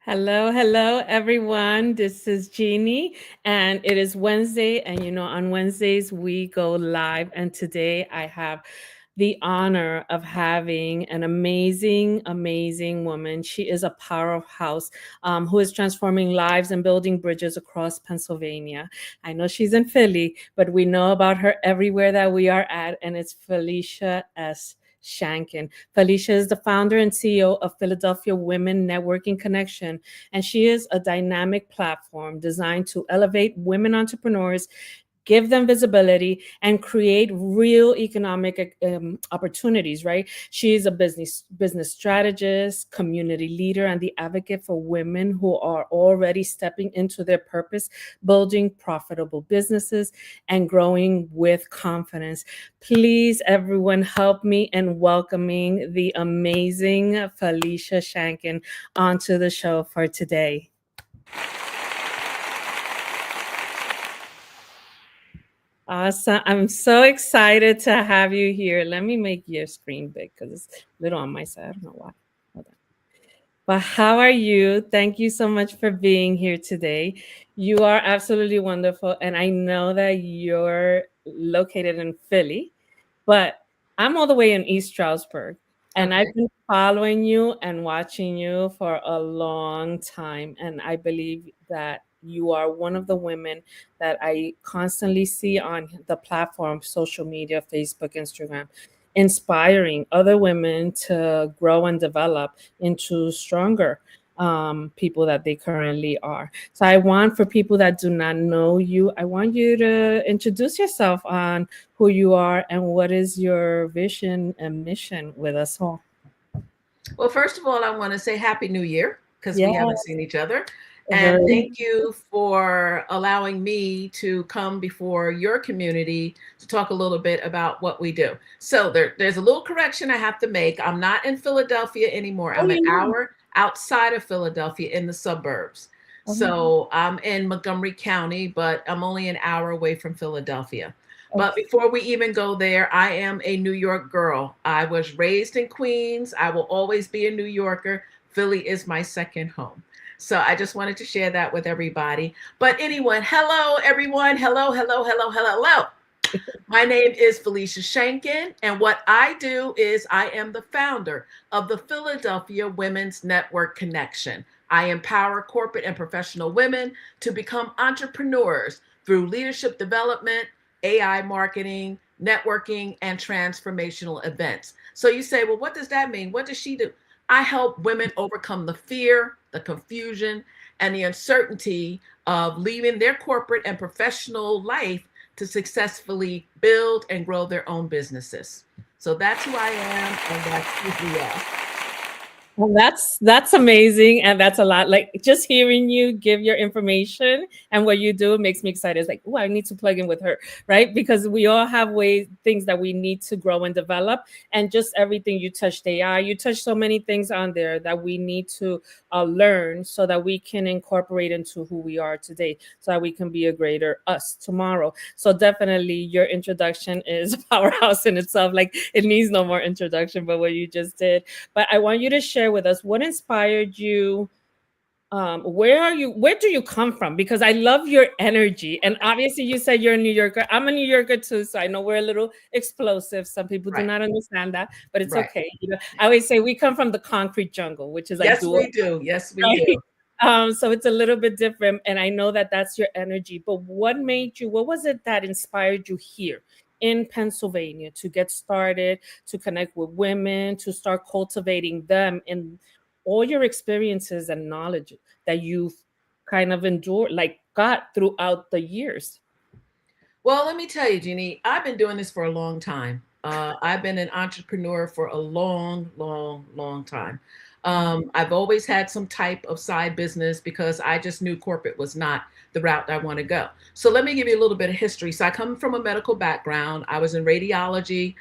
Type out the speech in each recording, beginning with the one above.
Hello, hello, everyone. This is Jeannie, and it is Wednesday. And on Wednesdays, we go live. And today, I have the honor of having an amazing, amazing woman. She is a powerhouse who is transforming lives and building bridges across Pennsylvania. I know she's in Philly, but we know about her everywhere that we are at, and it's Felicia S. Shanken. Felicia is the founder and CEO of Philadelphia Women Networking Connection, and she is a dynamic platform designed to elevate women entrepreneurs, give them visibility, and create real economic opportunities. Right? She is a business strategist, community leader, and the advocate for women who are already stepping into their purpose, building profitable businesses, and growing with confidence. Please, everyone, help me in welcoming the amazing Felicia Shanken onto the show for today. Awesome. I'm so excited to have you here. Let me make your screen big because it's a little on my side. I don't know why. Hold on. But how are you? Thank you so much for being here today. You are absolutely wonderful. And I know that you're located in Philly, but I'm all the way in East Stroudsburg. And I've Okay. been following you and watching you for a long time. And I believe that you are one of the women that I constantly see on the platform, social media, Facebook, Instagram, inspiring other women to grow and develop into stronger people that they currently are. So I want, for people that do not know you, I want you to introduce yourself on who you are and what is your vision and mission with us all. Well, first of all, I want to say Happy New Year because Yeah, we haven't seen each other. And very. thank you for allowing me to come before your community to talk a little bit about what we do. So there's a little correction I have to make. I'm not in Philadelphia anymore. Oh, I'm an you know. hour outside of Philadelphia in the suburbs. Oh, So I'm in Montgomery County, but I'm only an hour away from Philadelphia. But okay. before we even go there, I am a New York girl. I was raised in Queens. I will always be a New Yorker. Philly is my second home. So I just wanted to share that with everybody. But anyone, hello, everyone. Hello, hello, hello, hello, hello. My name is Felicia Shanken, and what I do is I am the founder of the Philadelphia Women's Network Connection. I empower corporate and professional women to become entrepreneurs through leadership development, AI marketing, networking, and transformational events. So you say, well, what does that mean? What does she do? I help women overcome the fear, the confusion, and the uncertainty of leaving their corporate and professional life to successfully build and grow their own businesses. So that's who I am, and that's who we are. Well, that's amazing, and that's a lot. Like, just hearing you give your information and what you do makes me excited. It's like, oh, I need to plug in with her, right? Because we all have ways, things that we need to grow and develop, and just everything you touched AI, you touched so many things on there that we need to learn so that we can incorporate into who we are today, so that we can be a greater us tomorrow. So definitely, your introduction is a powerhouse in itself. Like, it needs no more introduction, but what you just did. But I want you to share with us what inspired you. Where are you? Where do you come from? Because I love your energy. And obviously, you said you're a New Yorker. I'm a New Yorker too, so I know we're a little explosive. Some people do Right, not understand that, but it's right. okay. I always say we come from the concrete jungle, which is like Yes, dual, we do. Yes, we right? do. So it's a little bit different, and I know that that's your energy. But what made you? What was it that inspired you here in Pennsylvania to get started, to connect with women, to start cultivating them in all your experiences and knowledge that you've kind of endured, like got throughout the years? Well, let me tell you, Jeannie, I've been doing this for a long time. I've been an entrepreneur for a long, long, long time. I've always had some type of side business because I just knew corporate was not the route I want to go. So let me give you a little bit of history. So I come from a medical background. I was in radiology,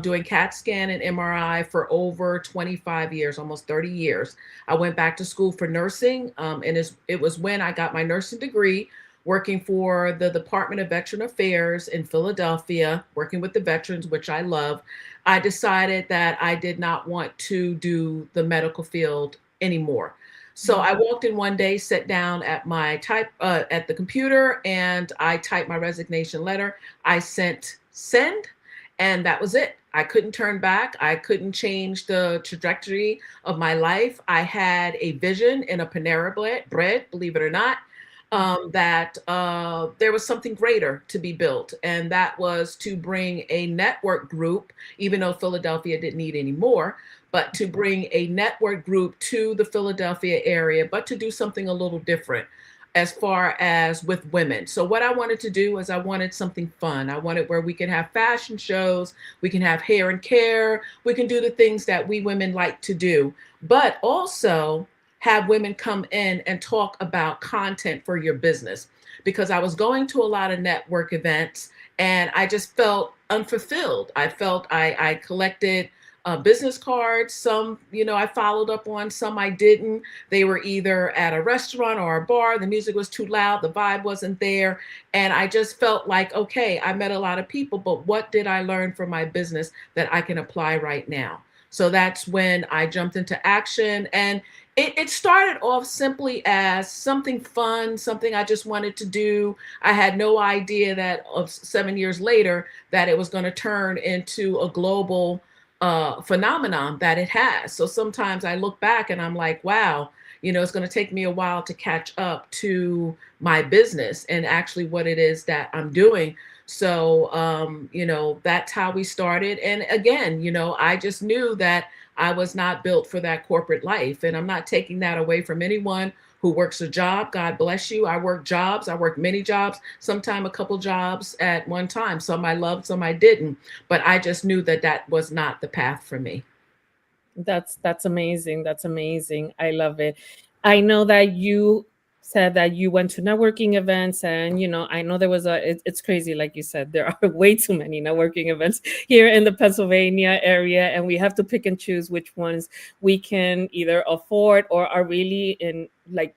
doing CAT scan and MRI for over 25 years, almost 30 years. I went back to school for nursing, and it was when I got my nursing degree working for the Department of Veteran Affairs in Philadelphia, working with the veterans, which I love. I decided that I did not want to do the medical field anymore. So I walked in one day, sat down at my at the computer, and I typed my resignation letter. I sent send, and that was it. I couldn't turn back. I couldn't change the trajectory of my life. I had a vision in a Panera bread, believe it or not, that there was something greater to be built, and that was to bring a network group, even though Philadelphia didn't need any more, but to bring a network group to the Philadelphia area, but to do something a little different as far as with women. So what I wanted to do is I wanted something fun. I wanted where we can have fashion shows, we can have hair and care, we can do the things that we women like to do, but also have women come in and talk about content for your business. Because I was going to a lot of network events and I just felt unfulfilled. I felt I collected business cards. Some, I followed up on, some I didn't. They were either at a restaurant or a bar. The music was too loud. The vibe wasn't there. And I just felt like, okay, I met a lot of people, but what did I learn from my business that I can apply right now? So that's when I jumped into action. And it started off simply as something fun, something I just wanted to do. I had no idea that of 7 years later that it was going to turn into a global phenomenon that it has. So sometimes I look back and I'm like, wow, it's going to take me a while to catch up to my business and actually what it is that I'm doing. So, that's how we started. And again, I just knew that I was not built for that corporate life. And I'm not taking that away from anyone who works a job. God bless you. I work jobs. I work many jobs, sometimes a couple jobs at one time. Some I loved, some I didn't. But I just knew that that was not the path for me. That's amazing. That's amazing. I love it. I know that you said that you went to networking events, and I know there was it's crazy, like you said, there are way too many networking events here in the Pennsylvania area, and we have to pick and choose which ones we can either afford or are really in like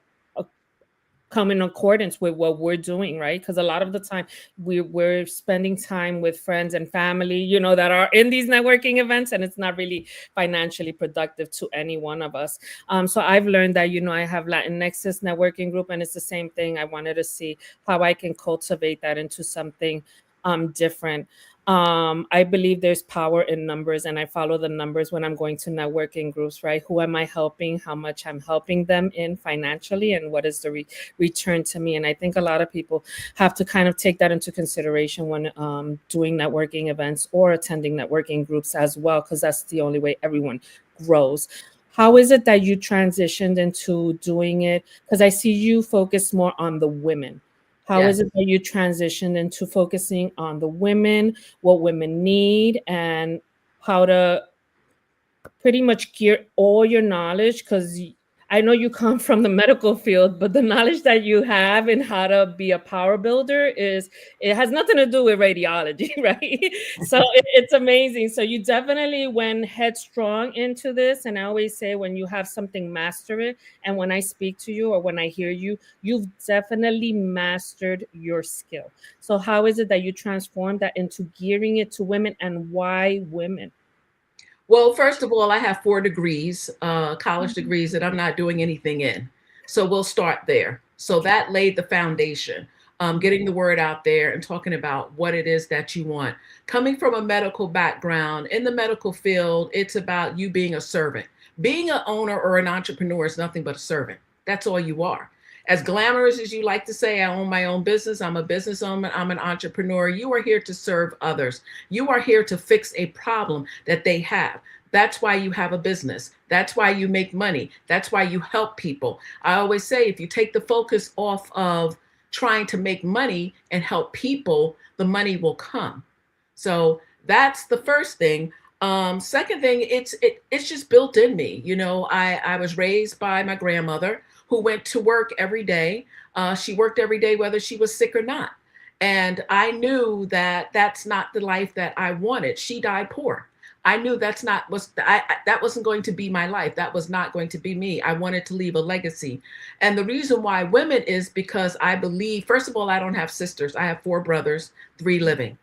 come in accordance with what we're doing, right? Because a lot of the time we're spending time with friends and family, that are in these networking events, and it's not really financially productive to any one of us. So I've learned that, I have Latin Nexus networking group, and it's the same thing. I wanted to see how I can cultivate that into something different. I believe there's power in numbers, and I follow the numbers when I'm going to networking groups, right? Who am I helping? How much I'm helping them in financially, and what is the return to me? And I think a lot of people have to kind of take that into consideration when doing networking events or attending networking groups as well, because that's the only way everyone grows. How is it that you transitioned into doing it? Because I see you focus more on the women. How is Yes. it that you transitioned into focusing on the women, what women need, and how to pretty much gear all your knowledge? Because I know you come from the medical field, but the knowledge that you have in how to be a power builder it has nothing to do with radiology, right? So it's amazing. So you definitely went headstrong into this. And I always say, when you have something, master it. And when I speak to you or when I hear you, you've definitely mastered your skill. So how is it that you transform that into gearing it to women, and why women? Well, first of all, I have 4 degrees, college degrees that I'm not doing anything in. So we'll start there. So that laid the foundation, getting the word out there and talking about what it is that you want. Coming from a medical background, in the medical field, it's about you being a servant. Being an owner or an entrepreneur is nothing but a servant. That's all you are. As glamorous as you like to say, I own my own business, I'm a business owner, I'm an entrepreneur. You are here to serve others. You are here to fix a problem that they have. That's why you have a business. That's why you make money. That's why you help people. I always say, if you take the focus off of trying to make money and help people, the money will come. So that's the first thing. Second thing, it's just built in me. I was raised by my grandmother, who went to work every day. She worked every day, whether she was sick or not. And I knew that that's not the life that I wanted. She died poor. I knew that wasn't going to be my life. That was not going to be me. I wanted to leave a legacy. And the reason why women is because I believe, first of all, I don't have sisters. I have 4 brothers, 3 living.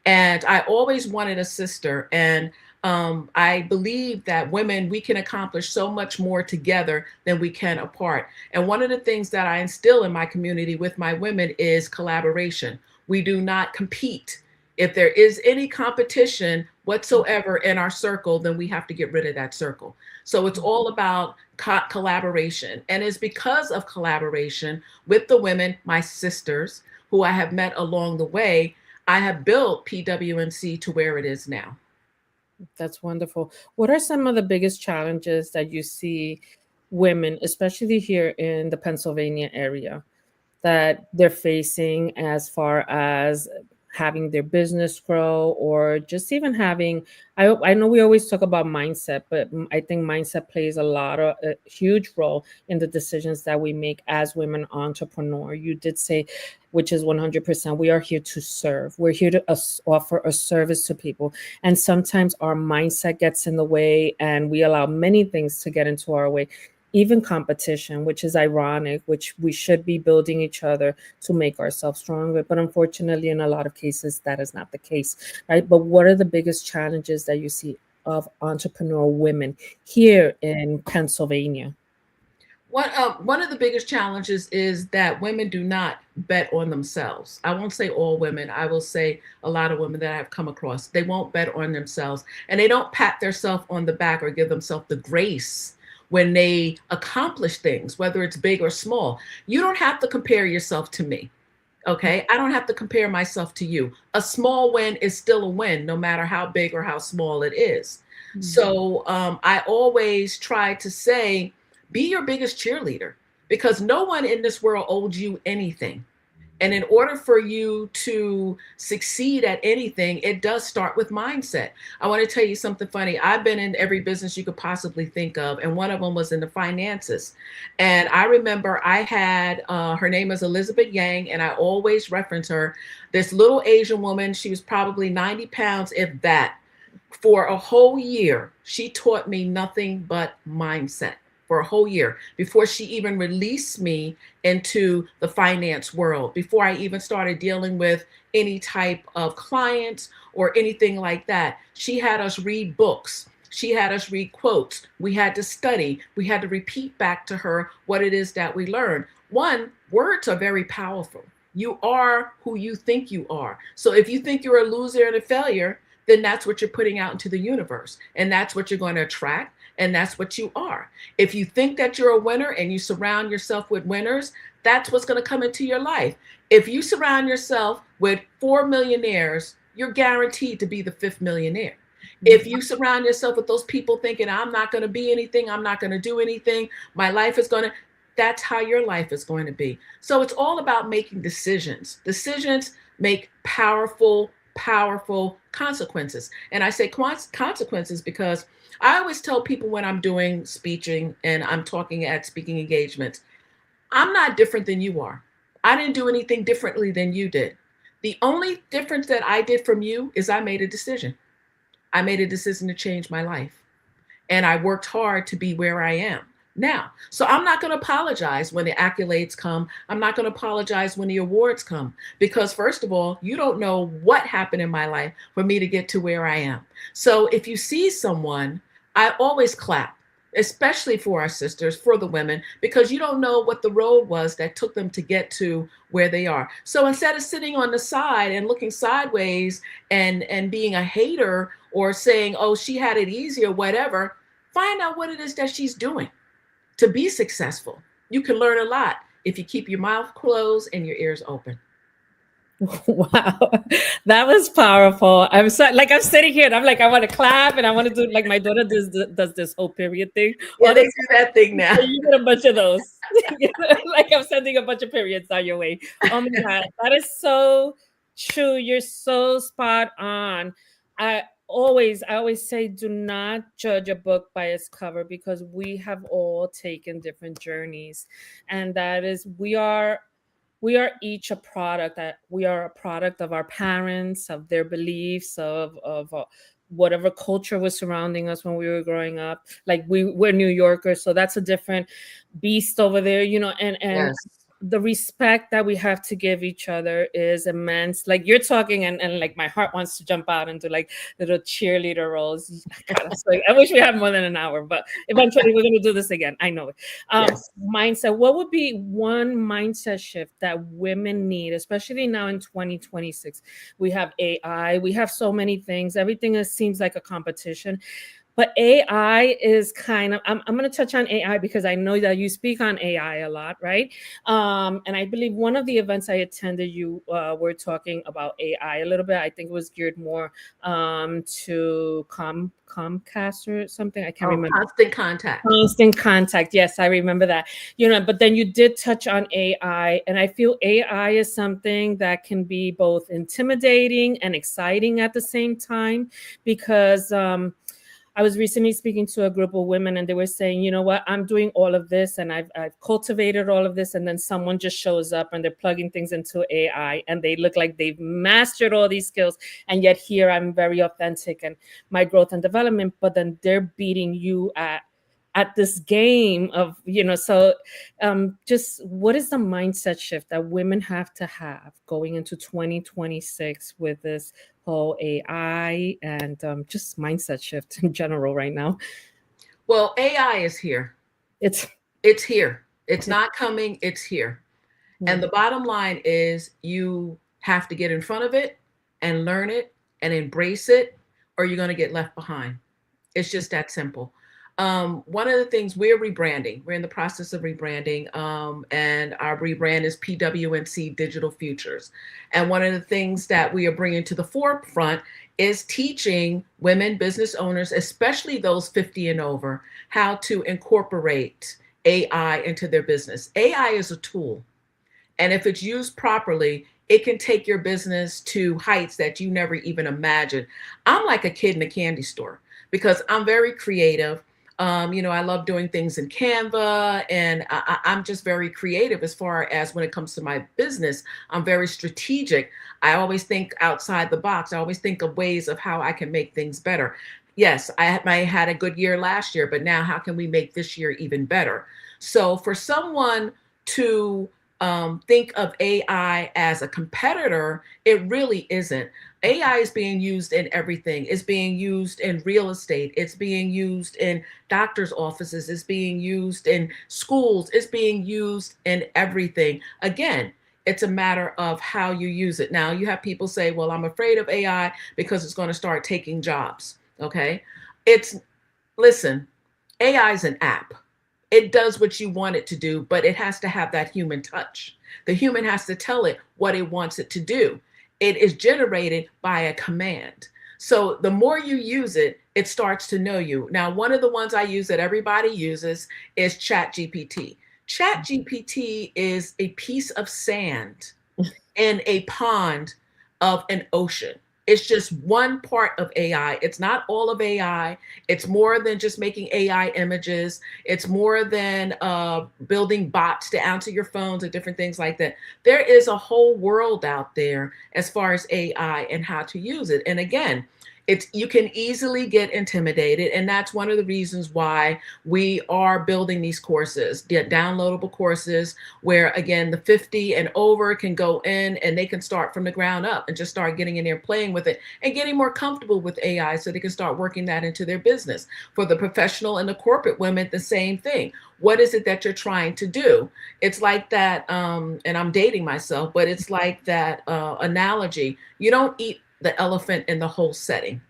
And I always wanted a sister. And I believe that women, we can accomplish so much more together than we can apart. And one of the things that I instill in my community with my women is collaboration. We do not compete. If there is any competition whatsoever in our circle, then we have to get rid of that circle. So it's all about collaboration. And it's because of collaboration with the women, my sisters, who I have met along the way, I have built PWNC to where it is now. That's wonderful. What are some of the biggest challenges that you see women, especially here in the Pennsylvania area, that they're facing as far as having their business grow, or just even having, I know we always talk about mindset, but I think mindset plays a huge role in the decisions that we make as women entrepreneur. You did say, which is 100%, we are here to serve. We're here to offer a service to people. And sometimes our mindset gets in the way and we allow many things to get into our way, even competition, which is ironic, which we should be building each other to make ourselves stronger. But unfortunately, in a lot of cases, that is not the case, right? But what are the biggest challenges that you see of entrepreneurial women here in Pennsylvania? One of the biggest challenges is that women do not bet on themselves. I won't say all women. I will say a lot of women that I've come across. They won't bet on themselves, and they don't pat themselves on the back or give themselves the grace when they accomplish things, whether it's big or small. You don't have to compare yourself to me. Okay. I don't have to compare myself to you. A small win is still a win, no matter how big or how small it is. So I always try to say, be your biggest cheerleader, because no one in this world owes you anything. And in order for you to succeed at anything, it does start with mindset. I want to tell you something funny. I've been in every business you could possibly think of, and one of them was in the finances. And I remember I had, her name is Elizabeth Yang, and I always reference her, this little Asian woman. She was probably 90 pounds, if that. For a whole year, she taught me nothing but mindset for a whole year before she even released me into the finance world, before I even started dealing with any type of clients or anything like that. She had us read books. She had us read quotes. We had to study. We had to repeat back to her what it is that we learned. One, words are very powerful. You are who you think you are. So if you think you're a loser and a failure, then that's what you're putting out into the universe. And that's what you're going to attract. And that's what you are. If you think that you're a winner and you surround yourself with winners, that's what's going to come into your life. If you surround yourself with 4 millionaires, you're guaranteed to be the 5th millionaire. If you surround yourself with those people thinking, I'm not going to be anything, I'm not going to do anything, my life is going to, that's how your life is going to be. So it's all about making decisions. Decisions make powerful consequences. And I say consequences because I always tell people when I'm doing speaking and I'm talking at speaking engagements, I'm not different than you are. I didn't do anything differently than you did. The only difference that I did from you is I made a decision. I made a decision to change my life. And I worked hard to be where I am now. So I'm not going to apologize when the accolades come. I'm not going to apologize when the awards come, because first of all, you don't know what happened in my life for me to get to where I am. So if you see someone, I always clap, especially for our sisters, for the women, because you don't know what the road was that took them to get to where they are. So instead of sitting on the side and looking sideways and being a hater or saying, oh, she had it easy or whatever, find out what it is that she's doing to be successful. You can learn a lot if you keep your mouth closed and your ears open. Wow, that was powerful. I'm so, like, I'm sitting here and I'm like, I want to clap and I want to do, like my daughter does this whole period thing. Yeah, they do that thing now. You get a bunch of those. Like I'm sending a bunch of periods on your way. Oh my God, that is so true. You're so spot on. I always say, do not judge a book by its cover, because we have all taken different journeys, and that is we are each a product, that we are a product of our parents, of their beliefs, of whatever culture was surrounding us when we were growing up. Like we're New Yorkers, so that's a different beast over there, and Yes. the respect that we have to give each other is immense. Like you're talking, and like my heart wants to jump out and do like little cheerleader roles. God, I wish we had more than an hour, but eventually we're going to do this again. I know it. Yes. Mindset. What would be one mindset shift that women need, especially now in 2026? We have AI. We have so many things. Everything seems like a competition. But AI is kind of, I'm going to touch on AI because I know that you speak on AI a lot, right? And I believe one of the events I attended, you were talking about AI a little bit. I think it was geared more to Comcast or something. I can't remember. Constant Contact. Constant Contact. Yes, I remember that. But then you did touch on AI, and I feel AI is something that can be both intimidating and exciting at the same time because I was recently speaking to a group of women and they were saying, you know what, I'm doing all of this and I've cultivated all of this. And then someone just shows up and they're plugging things into AI and they look like they've mastered all these skills. And yet here I'm very authentic and my growth and development, but then they're beating you at this game of, so just what is the mindset shift that women have to have going into 2026 with this whole AI and just mindset shift in general right now? Well, AI is here. It's here. It's not coming, it's here. And the bottom line is you have to get in front of it and learn it and embrace it, or you're going to get left behind. It's just that simple. One of the things we're rebranding, we're in the process of rebranding, and our rebrand is PWNC Digital Futures. And one of the things that we are bringing to the forefront is teaching women business owners, especially those 50 and over, how to incorporate AI into their business. AI is a tool. And if it's used properly, it can take your business to heights that you never even imagined. I'm like a kid in a candy store because I'm very creative. I love doing things in Canva, and I'm just very creative as far as when it comes to my business. I'm very strategic. I always think outside the box. I always think of ways of how I can make things better. Yes, I had a good year last year, but now how can we make this year even better? So for someone to think of AI as a competitor, it really isn't. AI is being used in everything. It's being used in real estate. It's being used in doctors' offices. It's being used in schools. It's being used in everything. Again, it's a matter of how you use it. Now, you have people say, well, I'm afraid of AI because it's going to start taking jobs. Okay. Listen, AI is an app. It does what you want it to do, but it has to have that human touch. The human has to tell it what it wants it to do. It is generated by a command. So the more you use it, it starts to know you. Now, one of the ones I use that everybody uses is ChatGPT. ChatGPT is a piece of sand in a pond of an ocean. It's just one part of AI. It's not all of AI. It's more than just making AI images. It's more than building bots to answer your phones and different things like that. There is a whole world out there as far as AI and how to use it. And again, you can easily get intimidated, and that's one of the reasons why we are building these courses, get downloadable courses where, again, the 50 and over can go in and they can start from the ground up and just start getting in there, playing with it and getting more comfortable with AI so they can start working that into their business. For the professional and the corporate women, the same thing. What is it that you're trying to do? It's like that, and I'm dating myself, but it's like that analogy. You don't eat the elephant in the whole setting.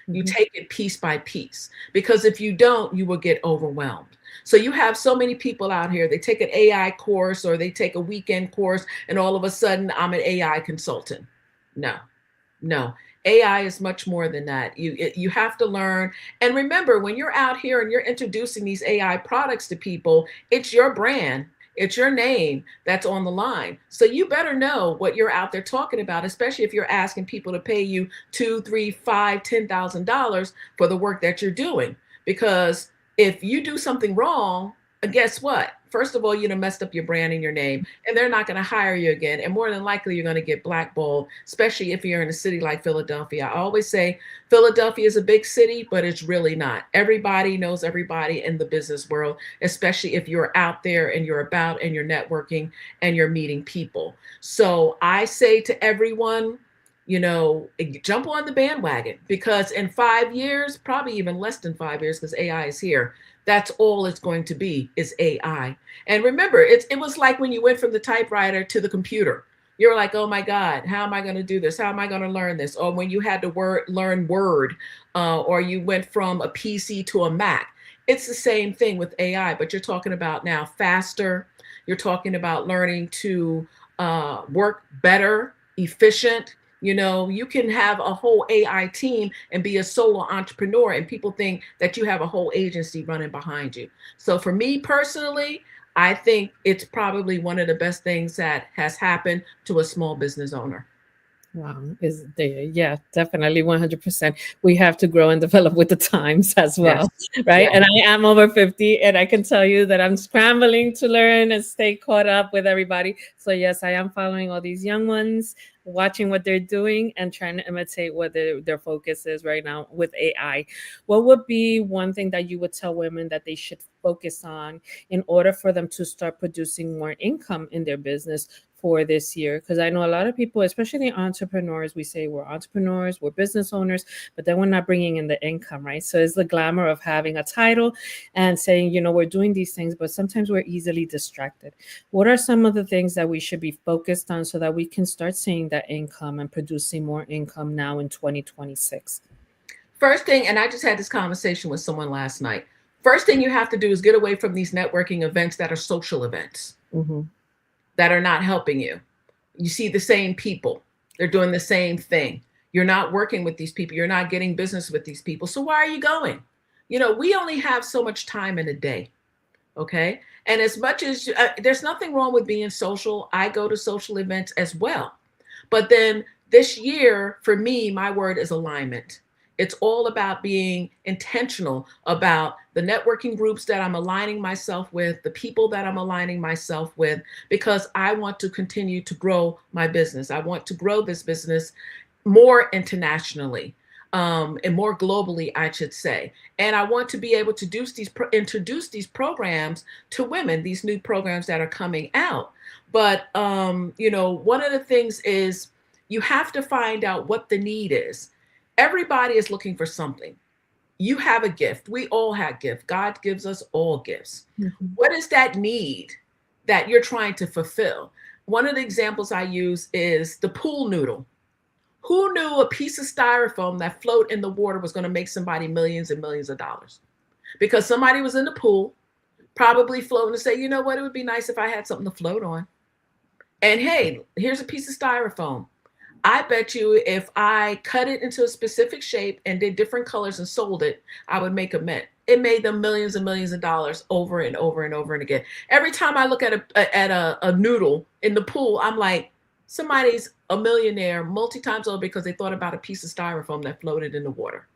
You take it piece by piece, because if you don't, you will get overwhelmed. So you have so many people out here, they take an AI course or they take a weekend course and all of a sudden I'm an AI consultant. No. AI is much more than that. You have to learn. And remember, when you're out here and you're introducing these AI products to people, it's your brand. It's your name that's on the line. So you better know what you're out there talking about, especially if you're asking people to pay you $2, $3, $5, $10,000 for the work that you're doing. Because if you do something wrong, guess what? First of all, you know, messed up your brand and your name, and they're not going to hire you again. And more than likely, you're going to get blackballed, especially if you're in a city like Philadelphia. I always say Philadelphia is a big city, but it's really not. Everybody knows everybody in the business world, especially if you're out there and you're about and you're networking and you're meeting people. So I say to everyone, you know, jump on the bandwagon, because in 5 years, probably even less than 5 years, because AI is here, that's all it's going to be is AI. And remember, it was like when you went from the typewriter to the computer. You're like, oh my God, how am I going to do this? How am I going to learn this? Or when you had to learn Word, or you went from a PC to a Mac. It's the same thing with AI, but you're talking about now faster. You're talking about learning to work better, efficient. You know, you can have a whole AI team and be a solo entrepreneur, and people think that you have a whole agency running behind you. So for me personally, I think it's probably one of the best things that has happened to a small business owner. Wow, is there? Yeah, definitely 100%. We have to grow and develop with the times as Yes. well, right? Yes. And I am over 50, and I can tell you that I'm scrambling to learn and stay caught up with everybody. So, yes, I am following all these young ones, watching what they're doing, and trying to imitate what their focus is right now with AI. What would be one thing that you would tell women that they should focus on in order for them to start producing more income in their business for this year? Because I know a lot of people, especially entrepreneurs, we say we're entrepreneurs, we're business owners, but then we're not bringing in the income, right? So it's the glamour of having a title and saying, you know, we're doing these things, but sometimes we're easily distracted. What are some of the things that we should be focused on so that we can start seeing that income and producing more income now in 2026? First thing, and I just had this conversation with someone last night. First thing you have to do is get away from these networking events that are social events Mm-hmm. that are not helping you. You see the same people, they're doing the same thing. You're not working with these people, you're not getting business with these people. So why are you going? You know, we only have so much time in a day. Okay. And as much as there's nothing wrong with being social, I go to social events as well. But then this year, for me, my word is alignment. It's all about being intentional about the networking groups that I'm aligning myself with, the people that I'm aligning myself with, because I want to continue to grow my business. I want to grow this business more internationally, and more globally, I should say. And I want to be able to introduce these programs to women, these new programs that are coming out. But you know, one of the things is you have to find out what the need is. Everybody is looking for something. You have a gift. We all have gifts. God gives us all gifts. Mm-hmm. What is that need that you're trying to fulfill? One of the examples I use is the pool noodle. Who knew a piece of styrofoam that float in the water was going to make somebody millions and millions of dollars? Because somebody was in the pool, probably floating, and say, you know what, it would be nice if I had something to float on. And hey, here's a piece of styrofoam. I bet you if I cut it into a specific shape and did different colors and sold it, I would make a mint. It made them millions and millions of dollars over and over and over and again. Every time I look at a noodle in the pool, I'm like, somebody's a millionaire multi times over because they thought about a piece of styrofoam that floated in the water.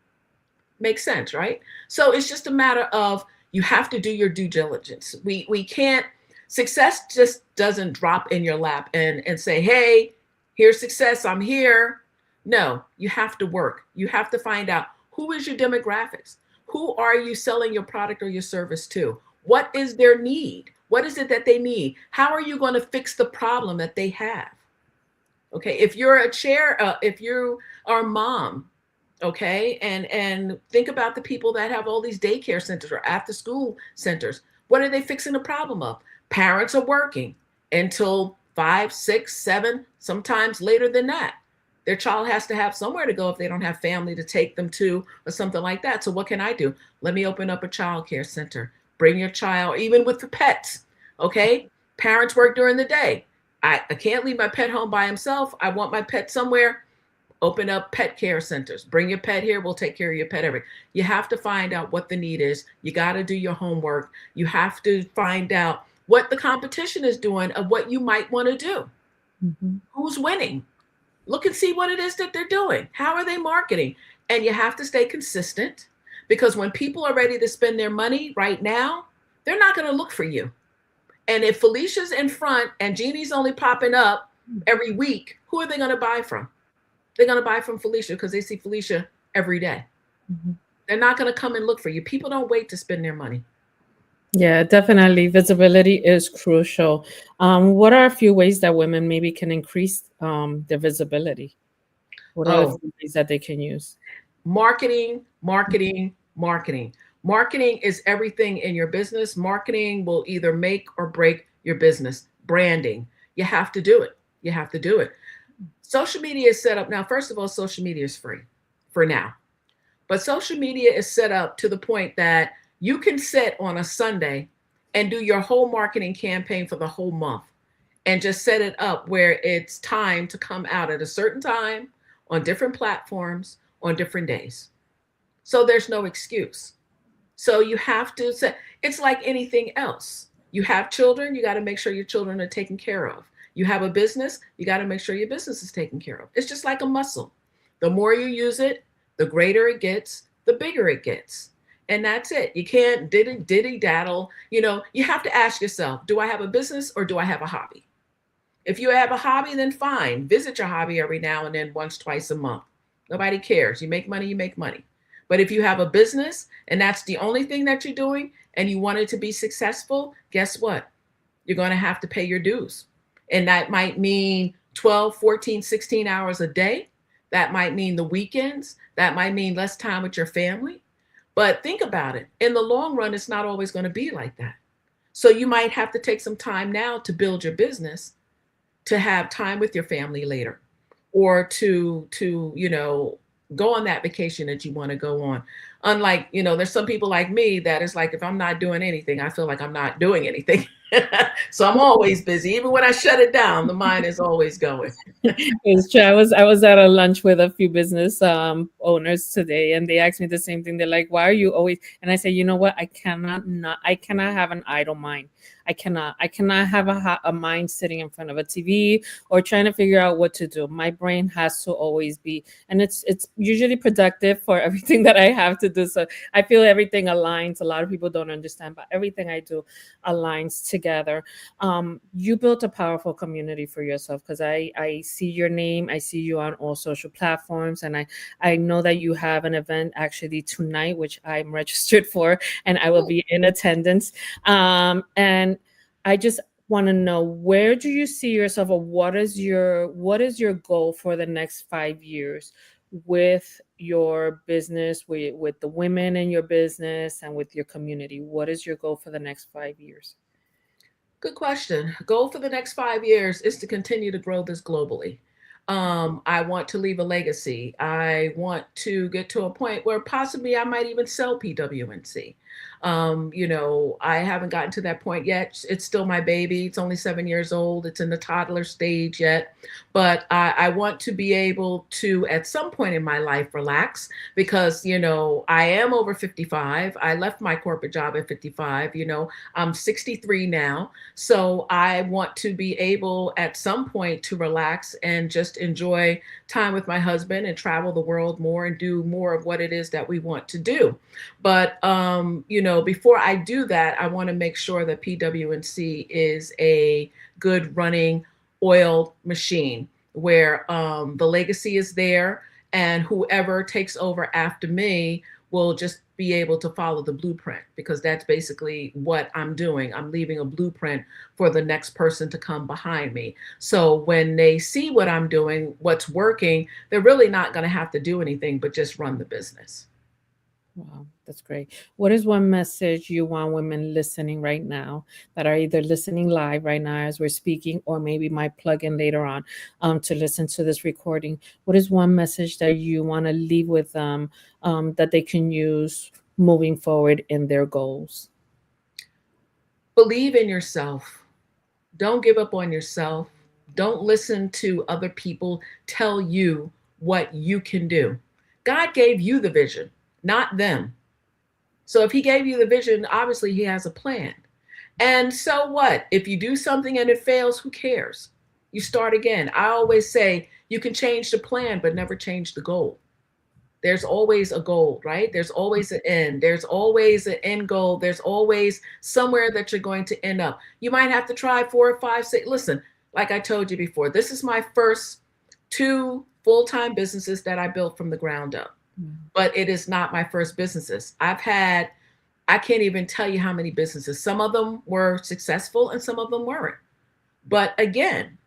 Makes sense, right? So it's just a matter of you have to do your due diligence. We can't, success just doesn't drop in your lap and say, hey, here's success, I'm here. No, you have to work. You have to find out who is your demographics. Who are you selling your product or your service to? What is their need? What is it that they need? How are you going to fix the problem that they have? Okay, if you're if you are a mom, okay, and think about the people that have all these daycare centers or after school centers. What are they fixing the problem of? Parents are working until 5, 6, 7, sometimes later than that. Their child has to have somewhere to go if they don't have family to take them to or something like that. So what can I do? Let me open up a child care center. Bring your child, even with the pets. Okay, parents work during the day. I can't leave my pet home by himself. I want my pet somewhere. Open up pet care centers. Bring your pet here. We'll take care of your pet. You have to find out what the need is. You got to do your homework. You have to find out what the competition is doing of what you might want to do. Mm-hmm. Who's winning? Look and see what it is that they're doing. How are they marketing? And you have to stay consistent, because when people are ready to spend their money right now, they're not going to look for you. And if Felicia's in front and Jeannie's only popping up every week, who are they going to buy from? They're going to buy from Felicia because they see Felicia every day. Mm-hmm. They're not going to come and look for you. People don't wait to spend their money. Yeah, definitely. Visibility is crucial. What are a few ways that women maybe can increase their visibility? What are the ways that they can use? Marketing, marketing, marketing. Marketing is everything in your business. Marketing will either make or break your business. Branding, you have to do it. You have to do it. Social media is set up now. First of all, social media is free for now. But social media is set up to the point that you can sit on a Sunday and do your whole marketing campaign for the whole month and just set it up where it's time to come out at a certain time on different platforms on different days. So there's no excuse. So you have to say, it's like anything else. You have children, you got to make sure your children are taken care of. You have a business, you got to make sure your business is taken care of. It's just like a muscle. The more you use it, the greater it gets, the bigger it gets. And that's it. You can't diddy daddle. You know, you have to ask yourself, do I have a business or do I have a hobby? If you have a hobby, then fine. Visit your hobby every now and then, once, twice a month. Nobody cares. You make money, you make money. But if you have a business and that's the only thing that you're doing and you want it to be successful, guess what? You're going to have to pay your dues. And that might mean 12, 14, 16 hours a day. That might mean the weekends. That might mean less time with your family. But think about it. In the long run, it's not always going to be like that. So you might have to take some time now to build your business, to have time with your family later, or to go on that vacation that you want to go on. Unlike, there's some people like me that is like, if I'm not doing anything, I feel like I'm not doing anything. So I'm always busy. Even when I shut it down, the mind is always going. It's true. I was at a lunch with a few business owners today, and they asked me the same thing. They're like, "Why are you always?" And I say, "You know what? I cannot have an idle mind. I cannot have a mind sitting in front of a TV or trying to figure out what to do. My brain has to always be, and it's usually productive for everything that I have to do. So I feel everything aligns. A lot of people don't understand, but everything I do aligns together. You built a powerful community for yourself, because I see your name, I see you on all social platforms, and I know that you have an event actually tonight, which I'm registered for, and I will be in attendance. And I just want to know, where do you see yourself, or what is your goal for the next 5 years with your business, with the women in your business, and with your community? What is your goal for the next 5 years? Good question. Goal for the next 5 years is to continue to grow this globally. I want to leave a legacy. I want to get to a point where possibly I might even sell PWNC. I haven't gotten to that point yet. It's still my baby. It's only 7 years old. It's in the toddler stage yet. But I want to be able to, at some point in my life, relax, because, I am over 55. I left my corporate job at 55. I'm 63 now. So I want to be able at some point to relax and just enjoy time with my husband and travel the world more and do more of what it is that we want to do. But, before I do that, I want to make sure that PWNC is a good running oiled machine where the legacy is there, and whoever takes over after me will just be able to follow the blueprint, because that's basically what I'm doing. I'm leaving a blueprint for the next person to come behind me. So when they see what I'm doing, what's working, they're really not going to have to do anything but just run the business. Wow, that's great. What is one message you want women listening right now, that are either listening live right now as we're speaking, or maybe might plug in later on to listen to this recording? What is one message that you want to leave with them that they can use moving forward in their goals? Believe in yourself. Don't give up on yourself. Don't listen to other people tell you what you can do. God gave you the vision, not them. So if he gave you the vision, obviously he has a plan. And so what? If you do something and it fails, who cares? You start again. I always say you can change the plan, but never change the goal. there's always a goal, right? There's always an end. There's always an end goal. There's always somewhere that you're going to end up. You might have to try 4 or 5, 6. Listen, like I told you before, this is my first 2 full-time businesses that I built from the ground up. But it is not my first businesses. I can't even tell you how many businesses. Some of them were successful and some of them weren't. But again,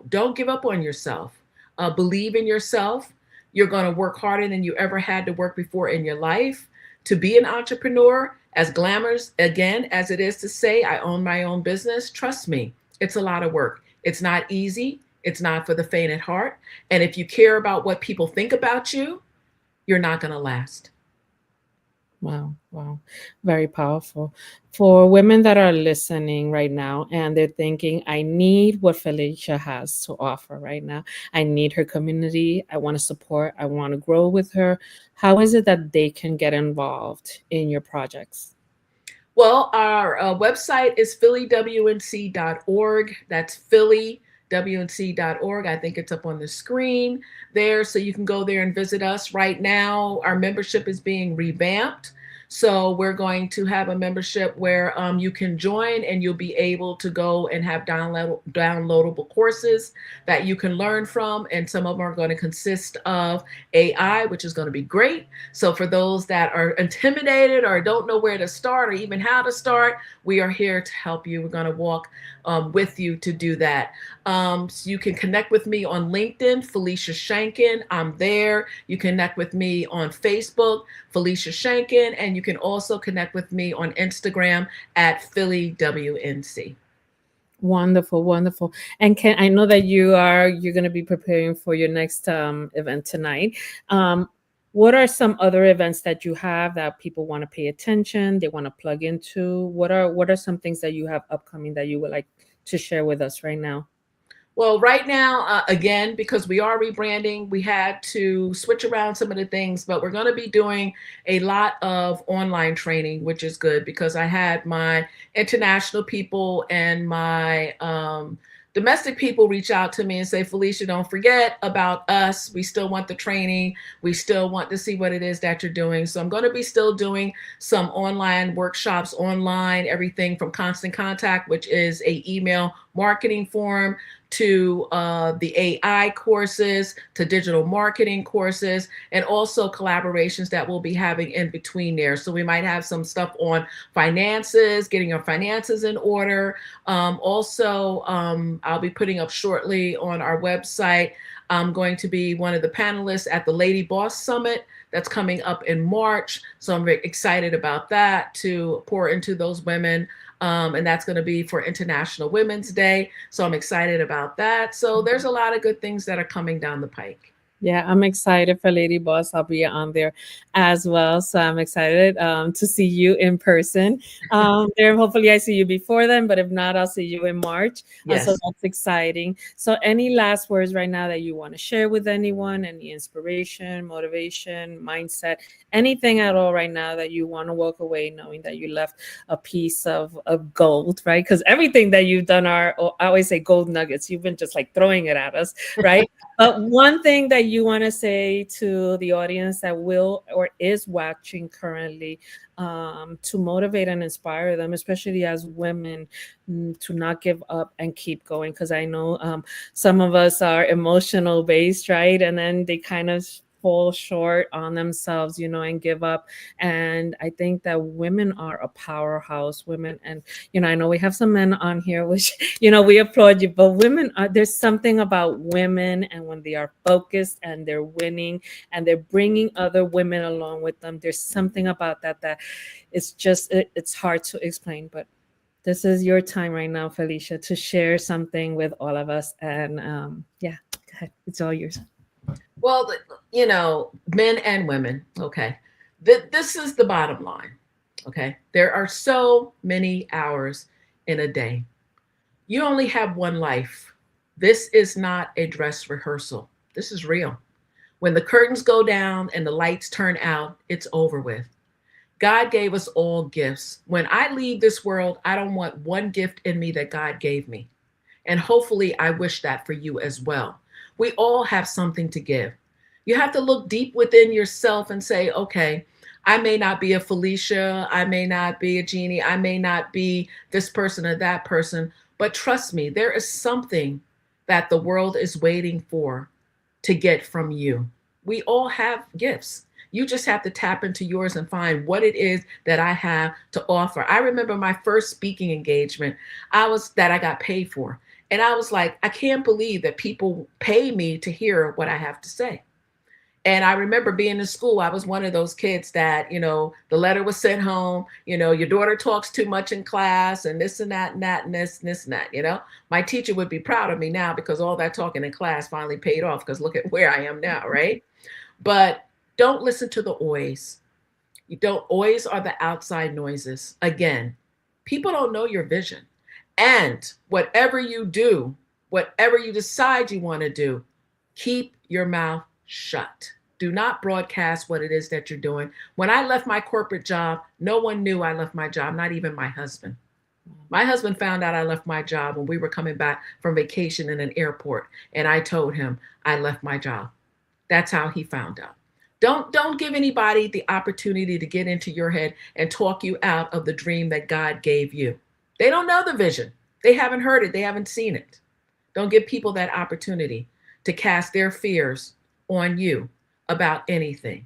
don't give up on yourself. Believe in yourself. You're going to work harder than you ever had to work before in your life. To be an entrepreneur, as glamorous, again, as it is to say, I own my own business, trust me, it's a lot of work. It's not easy. It's not for the faint at heart. And if you care about what people think about you, you're not going to last. Wow, wow. Very powerful. For women that are listening right now and they're thinking, I need what Felicia has to offer right now. I need her community. I want to support. I want to grow with her. How is it that they can get involved in your projects? Well, our website is phillywnc.org. That's phillywnc.org. I think it's up on the screen there, so you can go there and visit us. Right now, our membership is being revamped. So we're going to have a membership where you can join and you'll be able to go and have downloadable courses that you can learn from. And some of them are going to consist of AI, which is going to be great. So for those that are intimidated or don't know where to start or even how to start, we are here to help you. We're going to walk with you to do that. So you can connect with me on LinkedIn, Felicia Shanken. I'm there. You connect with me on Facebook, Felicia Shanken, and you can also connect with me on Instagram at PhillyWNC. Wonderful, wonderful. And I know that you're going to be preparing for your next event tonight. What are some other events that you have that people want to pay attention, they want to plug into? What are some things that you have upcoming that you would like to share with us right now? Well, right now, again, because we are rebranding, we had to switch around some of the things, but we're going to be doing a lot of online training, which is good because I had my international people and my domestic people reach out to me and say, Felicia, don't forget about us. We still want the training. We still want to see what it is that you're doing. So I'm going to be still doing some online workshops online, everything from Constant Contact, which is a email marketing form, to the AI courses, to digital marketing courses, and also collaborations that we'll be having in between there. So we might have some stuff on finances, getting your finances in order. Also, I'll be putting up shortly on our website. I'm going to be one of the panelists at the Lady Boss Summit that's coming up in March. So I'm very excited about that, to pour into those women. And that's going to be for International Women's Day. So I'm excited about that. So there's a lot of good things that are coming down the pike. Yeah, I'm excited for Lady Boss. I'll be on there as well. So I'm excited to see you in person. There, hopefully I see you before then, but if not, I'll see you in March. Yes. So that's exciting. So any last words right now that you want to share with anyone? Any inspiration, motivation, mindset, anything at all right now that you want to walk away knowing that you left a piece of gold, right? Because everything that you've done I always say gold nuggets. You've been just like throwing it at us, right? But one thing that you want to say to the audience that will or is watching currently to motivate and inspire them, especially as women, to not give up and keep going? Because I know some of us are emotional based, right? And then they kind of fall short on themselves, and give up. And I think that women are a powerhouse, women. And, I know we have some men on here, which, we applaud you, but women there's something about women, and when they are focused and they're winning and they're bringing other women along with them, there's something about that it's just, it's hard to explain. But this is your time right now, Felicia, to share something with all of us. And yeah, go ahead. It's all yours. Well, men and women, okay, this is the bottom line, okay? There are so many hours in a day. You only have one life. This is not a dress rehearsal. This is real. When the curtains go down and the lights turn out, it's over with. God gave us all gifts. When I leave this world, I don't want one gift in me that God gave me. And hopefully I wish that for you as well. We all have something to give. You have to look deep within yourself and say, okay, I may not be a Felicia, I may not be a Jeannie, I may not be this person or that person, but trust me, there is something that the world is waiting for to get from you. We all have gifts. You just have to tap into yours and find what it is that I have to offer. I remember my first speaking engagement, I got paid for. And I was like, I can't believe that people pay me to hear what I have to say. And I remember being in school, I was one of those kids that, the letter was sent home, your daughter talks too much in class and this and that and that and this and that. My teacher would be proud of me now because all that talking in class finally paid off, because look at where I am now, right? But don't listen to the oys. Oys are the outside noises. Again, people don't know your vision. And whatever you do, whatever you decide you want to do, keep your mouth shut. Do not broadcast what it is that you're doing. When I left my corporate job, no one knew I left my job, not even my husband. My husband found out I left my job when we were coming back from vacation in an airport, and I told him I left my job. That's how he found out. Don't give anybody the opportunity to get into your head and talk you out of the dream that God gave you. They don't know the vision. They haven't heard it. They haven't seen it. Don't give people that opportunity to cast their fears on you about anything.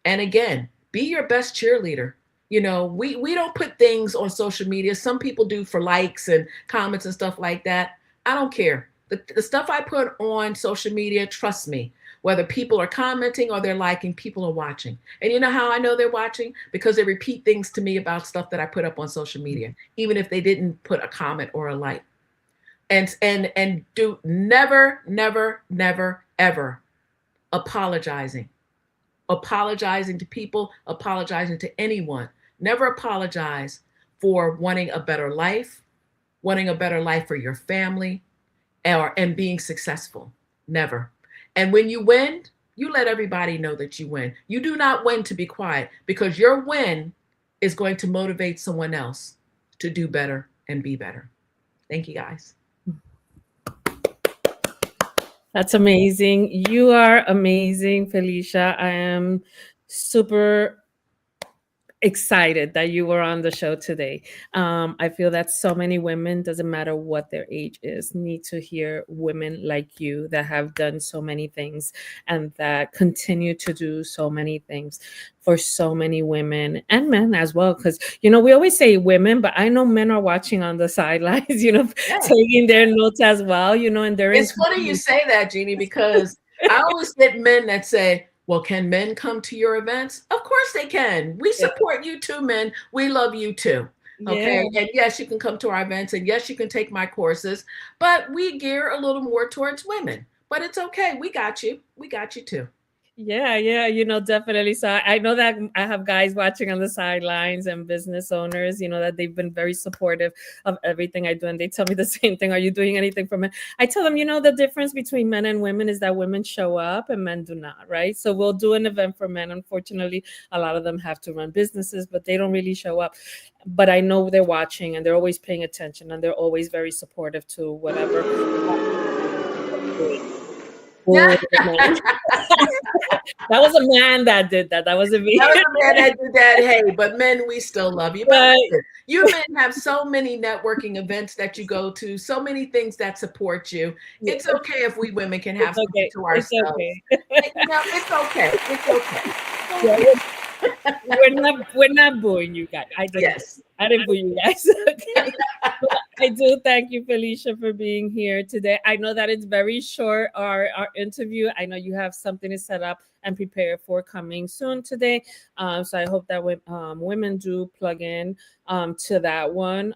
And again, be your best cheerleader. We don't put things on social media. Some people do for likes and comments and stuff like that. I don't care. The stuff I put on social media, trust me, whether people are commenting or they're liking, people are watching. And you know how I know they're watching? Because they repeat things to me about stuff that I put up on social media, even if they didn't put a comment or a like. And do never, never, never, ever apologizing to people, apologizing to anyone. Never apologize for wanting a better life for your family, and being successful. Never. And when you win, you let everybody know that you win. You do not win to be quiet, because your win is going to motivate someone else to do better and be better. Thank you, guys. That's amazing. You are amazing, Felicia. I am super excited that you were on the show today. I feel that so many women, doesn't matter what their age is, need to hear women like you that have done so many things and that continue to do so many things for so many women and men as well. Because, we always say women, but I know men are watching on the sidelines, taking their notes as well, and they're... It's funny you say that, Jeannie, because I always get men that say, well, can men come to your events? Of course they can. We support you too, men. We love you too. Okay. Yeah. And yes, you can come to our events, and yes, you can take my courses, but we gear a little more towards women. But it's okay. We got you. We got you too. Yeah, definitely. So I know that I have guys watching on the sidelines and business owners, that they've been very supportive of everything I do. And they tell me the same thing. Are you doing anything for men? I tell them, the difference between men and women is that women show up and men do not, right? So we'll do an event for men. Unfortunately, a lot of them have to run businesses, but they don't really show up. But I know they're watching and they're always paying attention and they're always very supportive to whatever. Yeah. That was a man that did that. That was a man. That was a man that did that. Hey, but men, we still love you. But you men have so many networking events that you go to, so many things that support you. Yeah. It's okay if we women can have something to ourselves. It's okay. It's okay. We're not booing you guys. I didn't boo you guys. I do thank you, Felicia, for being here today. I know that it's very short, our interview. I know you have something to set up and prepare for coming soon today. So I hope that women do plug in to that one.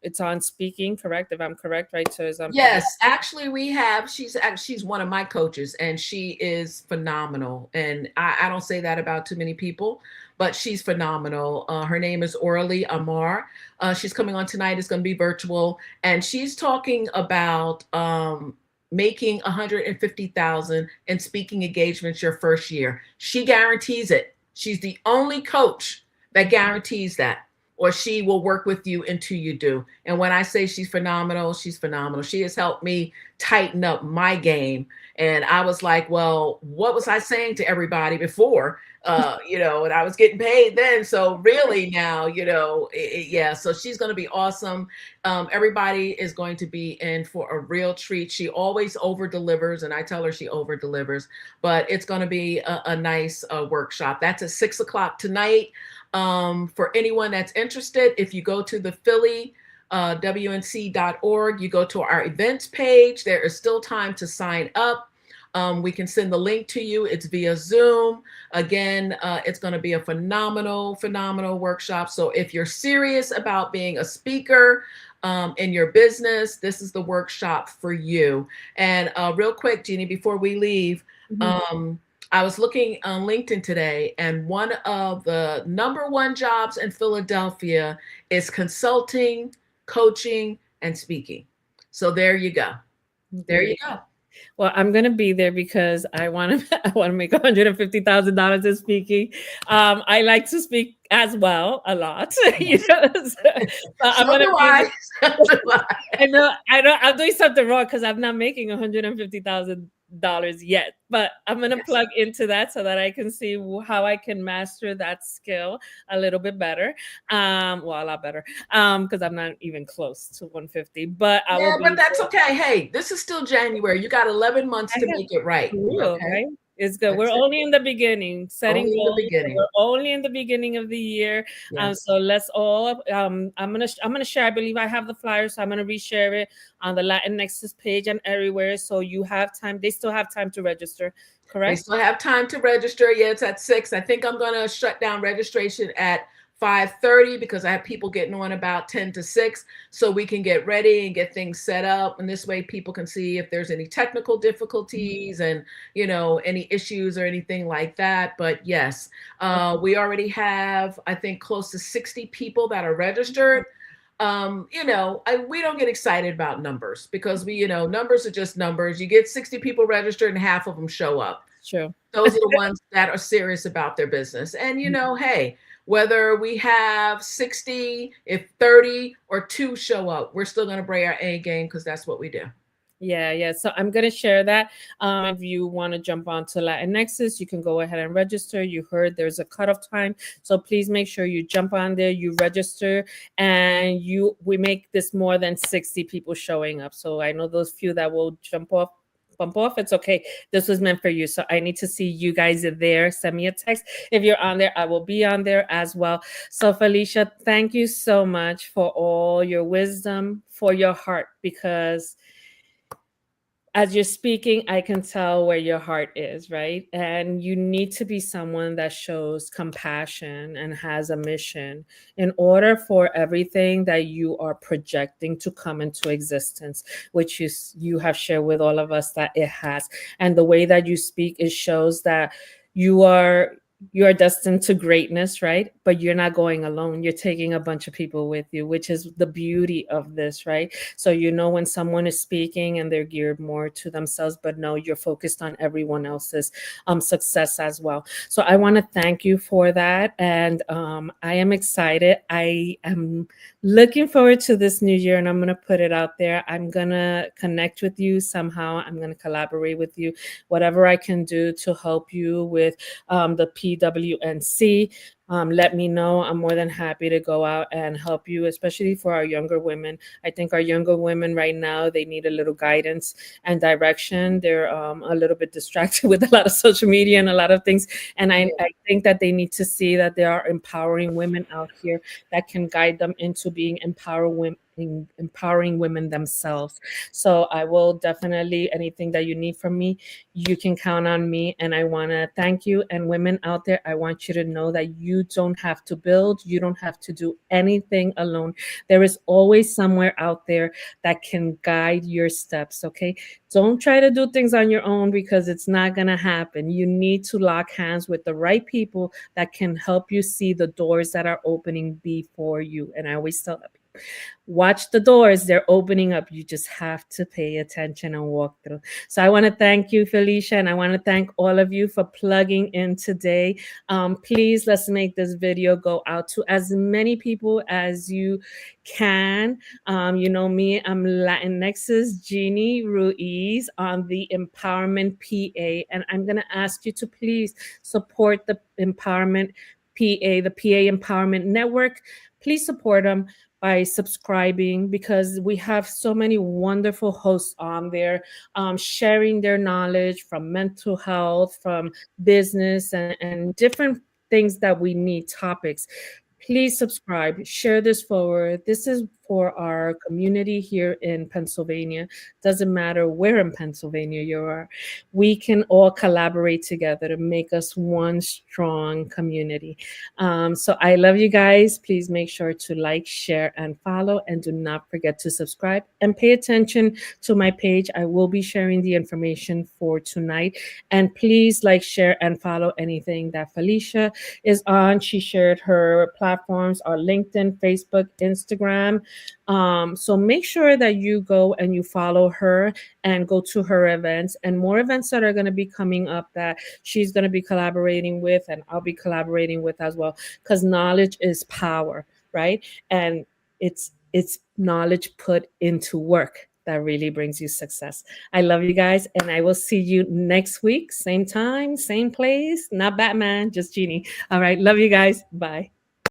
It's on speaking, correct? If I'm correct, right? So yes, actually we have, she's one of my coaches and she is phenomenal. And I don't say that about too many people, but she's phenomenal. Her name is Orly Amar. She's coming on tonight. It's going to be virtual. And she's talking about making $150,000 in speaking engagements your first year. She guarantees it. She's the only coach that guarantees that. or she will work with you until you do. And when I say she's phenomenal, she's phenomenal. She has helped me tighten up my game. And I was like, well, what was I saying to everybody before? And I was getting paid then. So really now, yeah. So she's going to be awesome. Everybody is going to be in for a real treat. She always over delivers, and I tell her she over delivers. But it's going to be a nice workshop. That's at 6 o'clock tonight. For anyone that's interested, if you go to the Philly WNC.org, you go to our events page. There is still time to sign up. We can send the link to you. It's via Zoom. Again, it's going to be a phenomenal, phenomenal workshop. So if you're serious about being a speaker in your business, this is the workshop for you. And real quick, Jeannie, before we leave, I was looking on LinkedIn today, and one of the #1 jobs in Philadelphia is consulting, coaching, and speaking. So there you go. There you go. Well, I'm gonna be there because I want to. I want to make $150,000 in speaking. I like to speak as well a lot. I'm gonna be. I know. I'm doing something wrong because I'm not making $150,000 yet, but I'm gonna plug into that so that I can see how I can master that skill a little bit better. A lot better. Because I'm not even close to 150. But but that's okay. Hey, this is still January. You got 11 months to make it right. Okay? Right? It's good. We're only in the beginning, setting goals. We're only in the beginning of the year. Yes. So let's all. I'm gonna share. I believe I have the flyer, so I'm gonna reshare it on the Latin Nexus page and everywhere. So you have time. They still have time to register. Correct? They still have time to register. Yeah, it's at 6. I think I'm gonna shut down registration at 5:30 because I have people getting on about 10 to 6, so we can get ready and get things set up. And this way people can see if there's any technical difficulties and, any issues or anything like that. But yes, we already have, I think, close to 60 people that are registered. We don't get excited about numbers because numbers are just numbers. You get 60 people registered and half of them show up. Sure. Those are the ones that are serious about their business. And, hey, whether we have 60, if 30 or 2 show up, we're still going to bring our A game because that's what we do. Yeah. So I'm going to share that. If you want to jump onto Latin Nexus, you can go ahead and register. You heard there's a cutoff time. So please make sure you jump on there, you register, and we make this more than 60 people showing up. So I know those few that will bump off. It's okay. This was meant for you. So I need to see you guys there. Send me a text. If you're on there, I will be on there as well. So Felicia, thank you so much for all your wisdom, for your heart, because as you're speaking, I can tell where your heart is, right? And you need to be someone that shows compassion and has a mission in order for everything that you are projecting to come into existence, which you have shared with all of us that it has. And the way that you speak, it shows that you are destined to greatness, right? But you're not going alone. You're taking a bunch of people with you, which is the beauty of this, right? So when someone is speaking and they're geared more to themselves, but no, you're focused on everyone else's success as well. So I want to thank you for that. And I am excited. I am looking forward to this new year, and I'm going to put it out there. I'm going to connect with you somehow. I'm going to collaborate with you, whatever I can do to help you with the PWNC. Let me know. I'm more than happy to go out and help you, especially for our younger women. I think our younger women right now, they need a little guidance and direction. They're a little bit distracted with a lot of social media and a lot of things. And I think that they need to see that there are empowering women out here that can guide them into being empowering women themselves. So I will definitely, anything that you need from me, you can count on me. And I want to thank you. And women out there, I want you to know that you don't have to build. You don't have to do anything alone. There is always somewhere out there that can guide your steps. Okay. Don't try to do things on your own because it's not going to happen. You need to lock hands with the right people that can help you see the doors that are opening before you. And I always tell Watch the doors, they're opening up. You just have to pay attention and walk through. So I want to thank you, Felicia, and I want to thank all of you for plugging in today. Please, let's make this video go out to as many people as you can. You know me, I'm Latinx's Jeannie Ruiz on the Empowerment PA, and I'm going to ask you to please support the Empowerment PA, the PA Empowerment Network. Please support them by subscribing, because we have so many wonderful hosts on there, sharing their knowledge from mental health, from business, and different things that we need, topics. Please subscribe, share this forward. This is for our community here in Pennsylvania. Doesn't matter where in Pennsylvania you are. We can all collaborate together to make us one strong community. So I love you guys. Please make sure to like, share, and follow. And do not forget to subscribe and pay attention to my page. I will be sharing the information for tonight. And please like, share, and follow anything that Felicia is on. She shared her platforms are LinkedIn, Facebook, Instagram. So make sure that you go and you follow her and go to her events, and more events that are going to be coming up that she's going to be collaborating with and I'll be collaborating with as well, because knowledge is power, right? And it's knowledge put into work that really brings you success. I love you guys, and I will see you next week, same time, same place. Not Batman, just Jeannie. All right, love you guys. Bye.